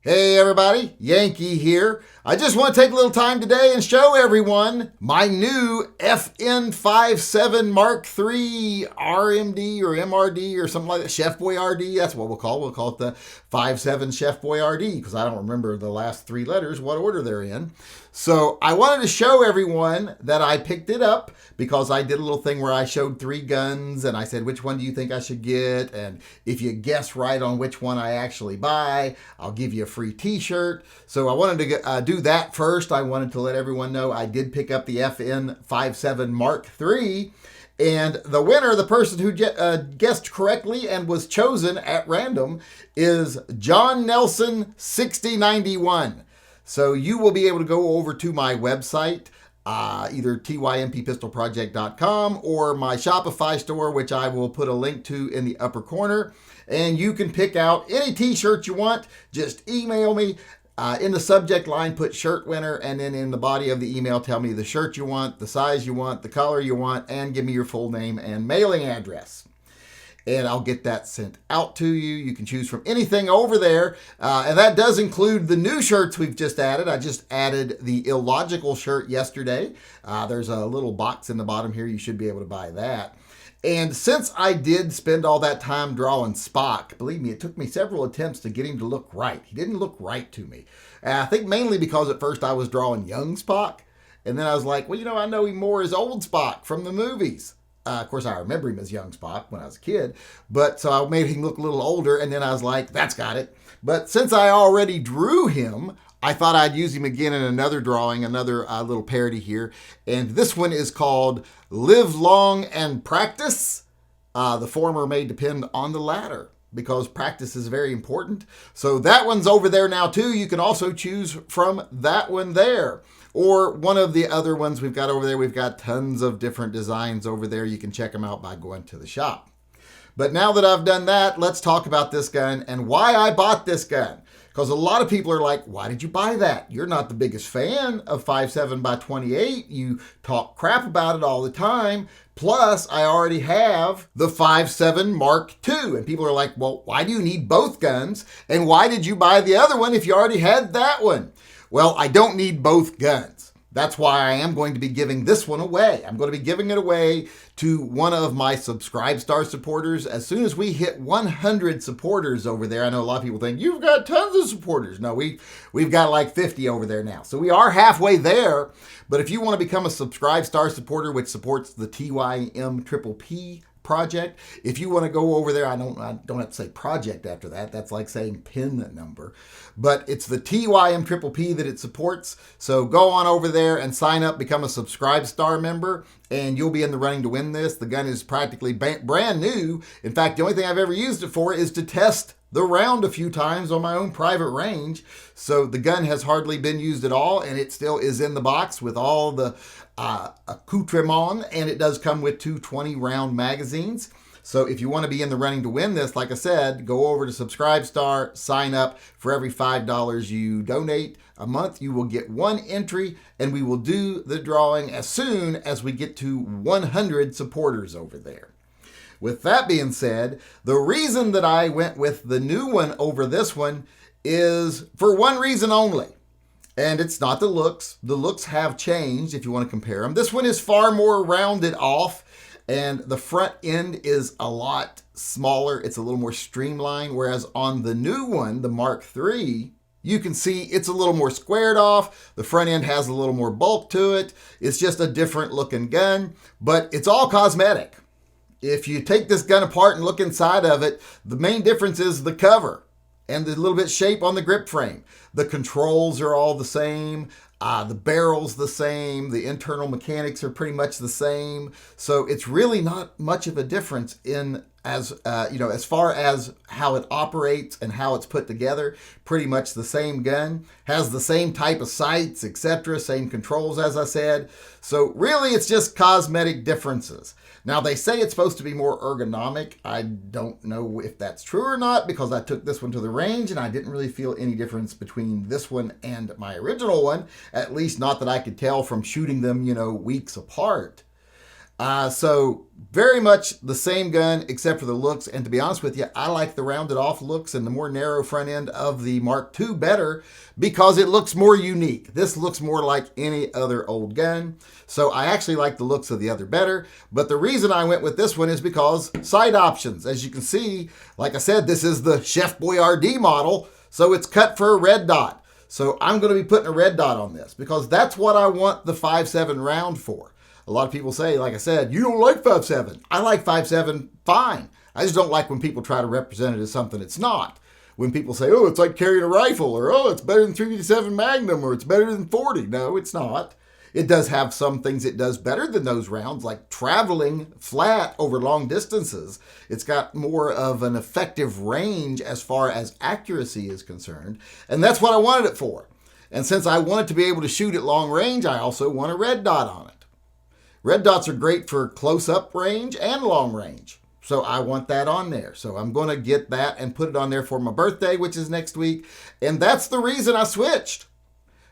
Hey everybody, Yankee here. I just want to take a little time today and show everyone my new FiveseveN MK3 RMD or MRD or something like that. Chef Boyardee, that's what we'll call it the FiveseveN Chef Boyardee, because I don't remember the last three letters, what order they're in. So I wanted to show everyone that I picked it up because I did a little thing where I showed three guns and I said, which one do you think I should get? And if you guess right on which one I actually buy, I'll give you a free t-shirt. So I wanted to do that first. I wanted to let everyone know I did pick up the FiveseveN MK3. And the winner, the person who guessed correctly and was chosen at random, is John Nelson 6091. So you will be able to go over to my website, either TYMPpistolproject.com or my Shopify store, which I will put a link to in the upper corner. And you can pick out any t-shirt you want. Just email me. In the subject line, put shirt winner, and then in the body of the email, tell me the shirt you want, the size you want, the color you want, and give me your full name and mailing address. And I'll get that sent out to you. You can choose from anything over there. And that does include the new shirts we've just added. I just added the Illogical shirt yesterday. There's a little box in the bottom here. You should be able to buy that. And since I did spend all that time drawing Spock, believe me, it took me several attempts to get him to look right. He didn't look right to me. I think mainly because at first I was drawing young Spock. And then I was like, well, you know, I know him more as old Spock from the movies. Of course, I remember him as young Spock when I was a kid, but so I made him look a little older, and then I was like, that's got it. But since I already drew him, I thought I'd use him again in another drawing, another little parody here. And this one is called Live Long and Practice. The former may depend on the latter, because practice is very important. So that one's over there now too. You can also choose from that one there, or one of the other ones we've got over there. We've got tons of different designs over there. You can check them out by going to the shop. But now that I've done that, let's talk about this gun and why I bought this gun. Because a lot of people are like, why did you buy that? You're not the biggest fan of 5.7x28. You talk crap about it all the time. Plus, I already have the FiveseveN MK2. And people are like, well, why do you need both guns? And why did you buy the other one if you already had that one? Well, I don't need both guns. That's why I am going to be giving this one away. I'm going to be giving it away to one of my Subscribe Star supporters. As soon as we hit 100 supporters over there, I know a lot of people think, you've got tons of supporters. No, we've got like 50 over there now. So we are halfway there. But if you want to become a Subscribe Star supporter, which supports the TYMP project, if you want to go over there, I don't have to say project after that. That's like saying pin number. But it's the TYMP that it supports. So go on over there and sign up, become a Subscribe Star member, and you'll be in the running to win this. The gun is practically brand new. In fact, the only thing I've ever used it for is to test the round a few times on my own private range. So the gun has hardly been used at all, and it still is in the box with all the accoutrement, and it does come with two 20-round magazines. So if you want to be in the running to win this, like I said, go over to Subscribe Star, sign up. For every $5 you donate a month, you will get one entry, and we will do the drawing as soon as we get to 100 supporters over there. With that being said, the reason that I went with the new one over this one is for one reason only. And it's not the looks. The looks have changed if you want to compare them. This one is far more rounded off, and the front end is a lot smaller. It's a little more streamlined, whereas on the new one, the MK3, you can see it's a little more squared off. The front end has a little more bulk to it. It's just a different looking gun, but it's all cosmetic. If you take this gun apart and look inside of it, the main difference is the cover and the little bit shape on the grip frame. The controls are all the same. The barrel's the same. The internal mechanics are pretty much the same. So it's really not much of a difference in as far as how it operates and how it's put together. Pretty much the same gun, has the same type of sights, etc., same controls, as I said. So really, it's just cosmetic differences. Now, they say it's supposed to be more ergonomic. I don't know if that's true or not, because I took this one to the range and I didn't really feel any difference between this one and my original one, at least not that I could tell from shooting them, weeks apart. So very much the same gun except for the looks. And to be honest with you, I like the rounded off looks and the more narrow front end of the Mark II better because it looks more unique. This looks more like any other old gun. So I actually like the looks of the other better. But the reason I went with this one is because sight options. As you can see, like I said, this is the Chef Boyardee model. So it's cut for a red dot. So I'm going to be putting a red dot on this because that's what I want the 5.7 round for. A lot of people say, like I said, you don't like 5.7. I like 5.7 fine. I just don't like when people try to represent it as something it's not. When people say, oh, it's like carrying a rifle, or oh, it's better than 357 Magnum, or it's better than 40. No, it's not. It does have some things it does better than those rounds, like traveling flat over long distances. It's got more of an effective range as far as accuracy is concerned, and that's what I wanted it for. And since I wanted to be able to shoot at long range, I also want a red dot on it. Red dots are great for close-up range and long range. So I want that on there. So I'm going to get that and put it on there for my birthday, which is next week. And that's the reason I switched.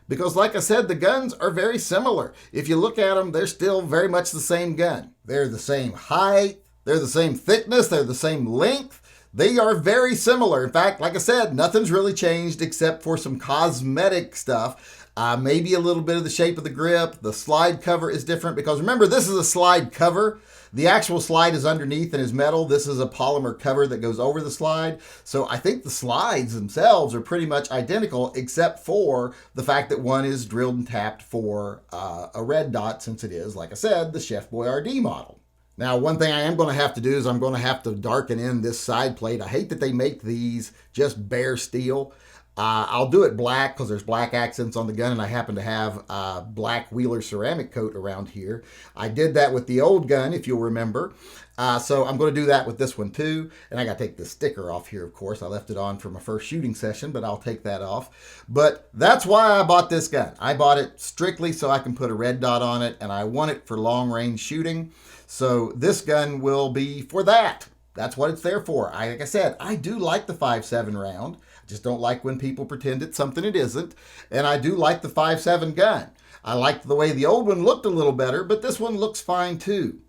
Because like I said, the guns are very similar. If you look at them, they're still very much the same gun. They're the same height. They're the same thickness. They're the same length. They are very similar. In fact, like I said, nothing's really changed except for some cosmetic stuff. Maybe a little bit of the shape of the grip. The slide cover is different because remember, this is a slide cover. The actual slide is underneath and is metal. This is a polymer cover that goes over the slide. So I think the slides themselves are pretty much identical except for the fact that one is drilled and tapped for a red dot since it is, like I said, the Chef Boyardee model. Now, one thing I am going to have to do is I'm going to have to darken in this side plate. I hate that they make these just bare steel. I'll do it black because there's black accents on the gun and I happen to have a black Wheeler ceramic coat around here. I did that with the old gun, if you'll remember. So I'm going to do that with this one too. And I got to take the sticker off here, of course. I left it on for my first shooting session, but I'll take that off. But that's why I bought this gun. I bought it strictly so I can put a red dot on it and I want it for long range shooting. So this gun will be for that. That's what it's there for. Like I said, I do like the 5.7 round. I just don't like when people pretend it's something it isn't. And I do like the 5.7 gun. I liked the way the old one looked a little better, but this one looks fine too.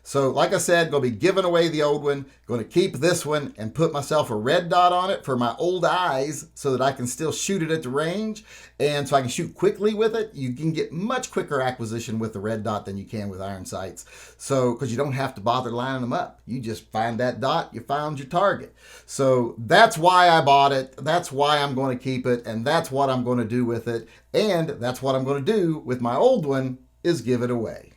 So like I said, going to be giving away the old one, going to keep this one and put myself a red dot on it for my old eyes so that I can still shoot it at the range. And so I can shoot quickly with it. You can get much quicker acquisition with the red dot than you can with iron sights. So, because you don't have to bother lining them up. You just find that dot, you found your target. So that's why I bought it. That's why I'm going to keep it. And that's what I'm going to do with it. And that's what I'm going to do with my old one is give it away.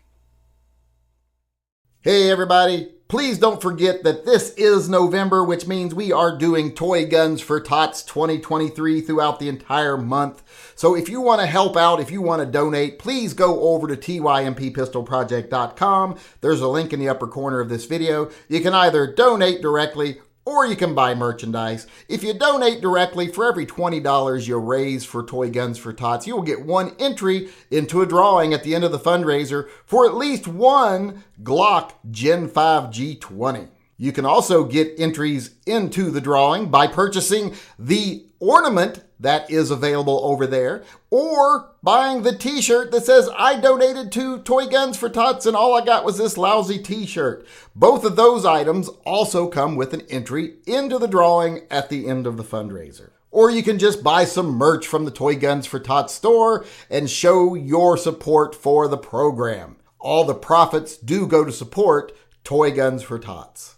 Hey everybody, please don't forget that this is November, which means we are doing Toy Guns for Tots 2023 throughout the entire month. So if you want to help out, if you want to donate, please go over to TYMPpistolproject.com. There's a link in the upper corner of this video. You can either donate directly or you can buy merchandise. If you donate directly, for every $20 you raise for Toy Guns for Tots, you will get one entry into a drawing at the end of the fundraiser for at least one Glock Gen 5 G20. You can also get entries into the drawing by purchasing the ornament that is available over there, or buying the t-shirt that says, I donated to Toy Guns for Tots and all I got was this lousy t-shirt. Both of those items also come with an entry into the drawing at the end of the fundraiser. Or you can just buy some merch from the Toy Guns for Tots store and show your support for the program. All the profits do go to support Toy Guns for Tots.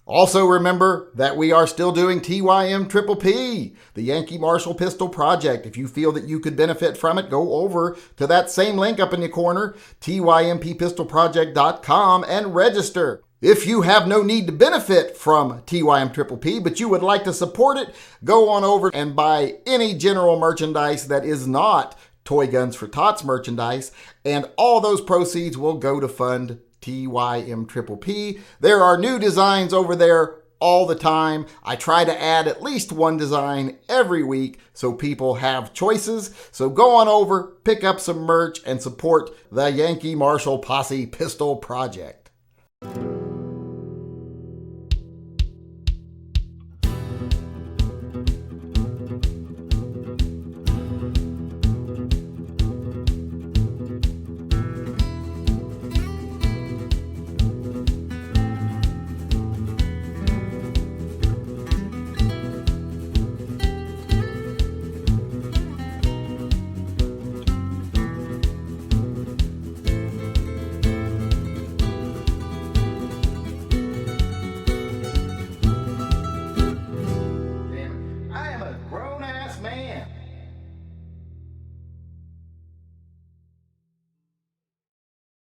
Also remember that we are still doing TYMP, the Yankee Marshall Pistol Project. If you feel that you could benefit from it, go over to that same link up in the corner, TYMPpistolproject.com, and register. If you have no need to benefit from TYMP, but you would like to support it, go on over and buy any general merchandise that is not Toy Guns for Tots merchandise, and all those proceeds will go to fund TYMP. There are new designs over there all the time. I try to add at least one design every week so people have choices. So go on over, pick up some merch, and support the Yankee Marshall Posse Pistol Project.